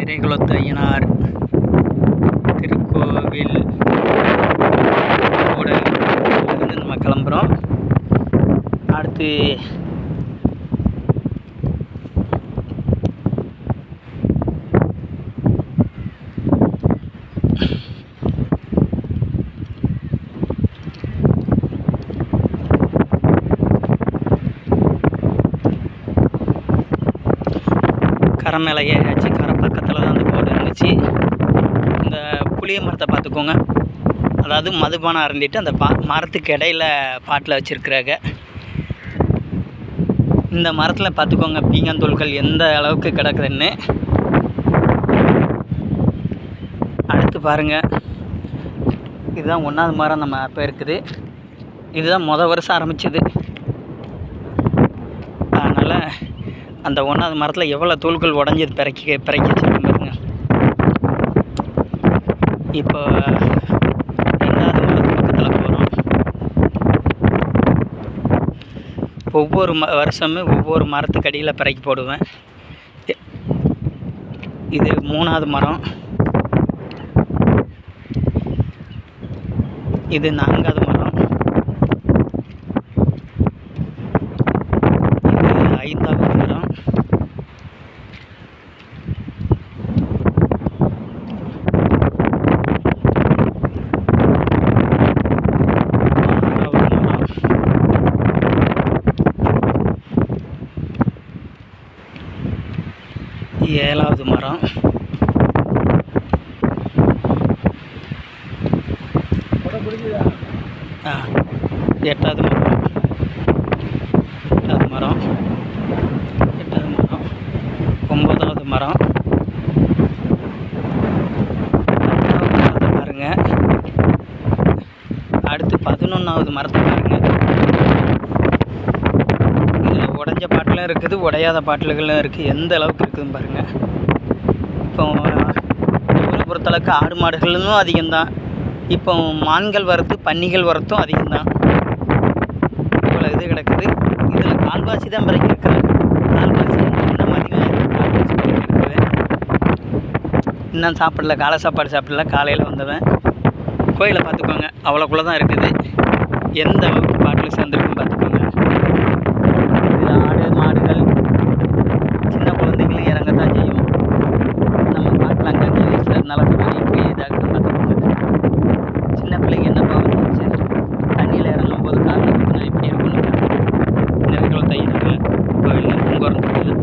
நிறைகுலத்து ஐயனார் திருக்கோவில் கூடலிருந்து நம்ம கிளம்புறோம். அடுத்து கரை மேலே ஏறியாச்சு. கரை பக்கத்தில் தான் அந்த போர்டு இருந்துச்சு. இந்த புளிய மரத்தை பார்த்துக்கோங்க. அதாவது மதுபானம் அருந்திட்டு அந்த மரத்துக்கு இடையில பாட்டில் வச்சுருக்குறாங்க. இந்த மரத்தில் பார்த்துக்கோங்க பீங்காந்தூள்கள் எந்த அளவுக்கு கிடக்குதுன்னு. அடுத்து பாருங்கள், இதுதான் 1வது மரம் நம்ம இப்போ இருக்குது. இதுதான் வருஷம் ஆரம்பிச்சது. அதனால் அந்த 1வது மரத்தில் எவ்வளோ தூள்கள் உடஞ்சி பிறக்கி வச்சுருக்கோம் பாருங்க. இப்போ 2வது மரத்து பக்கத்தில் போகிறோம். ஒவ்வொரு வருஷமும் ஒவ்வொரு மரத்துக்கு அடியில் பிறக்கி போடுவேன். இது 3வது மரம். இது 4வது மரம். இது 5வது மரம். ஏழாவது மரம். 8வது மரம். 8வது மரம். 9வது மரம். 10வது மரத்தை பாருங்க. அடுத்து 11வது மரத்தை பாருங்க. இதில் உடைஞ்ச பாட்டிலும் இருக்குது, உடையாத பாட்டில்களும் இருக்குது. எந்த அளவுக்கு இருக்குதுன்னு பாருங்கள். இப்போ ஊரை பொறுத்தளவுக்கு ஆடு மாடுகளும் அதிகம்தான். இப்போ மான்கள் வரத்து, பன்னிகள் வரத்தும் அதிகம்தான். இவ்வளோ இது கிடக்குது. இதில் கால்வாசி தான் பிறகு இருக்கிறது. கால்வாசி இன்னும் அதிகமாக கால்வாசி இருக்குது. இன்னும் சாப்பிடல, காலை சாப்பாடு சாப்பிடல. காலையில் வந்தவன் கோயிலை பார்த்துக்கோங்க, அவ்வளோக்குள்ளே தான் இருக்குது. எந்த அளவுக்கு பாட்டில் சேர்ந்துருக்குன்னு பார்த்துக்கோங்க. இதில் ஆடு மாடுகள் சின்ன குழந்தைகளும் இறங்கத்தான் செய்யும். நம்ம பாட்டில் அங்கங்கே வீசுறதுனால எப்படி இதாகுதுன்னு பார்த்துக்கோங்க. சின்ன பிள்ளைங்க என்ன பாவம் தண்ணியில் இறங்கும் போது காலில் எப்படி இருக்குன்னு நிறைகுலத்து ஐயனார் கோவில் உங்கோரம்.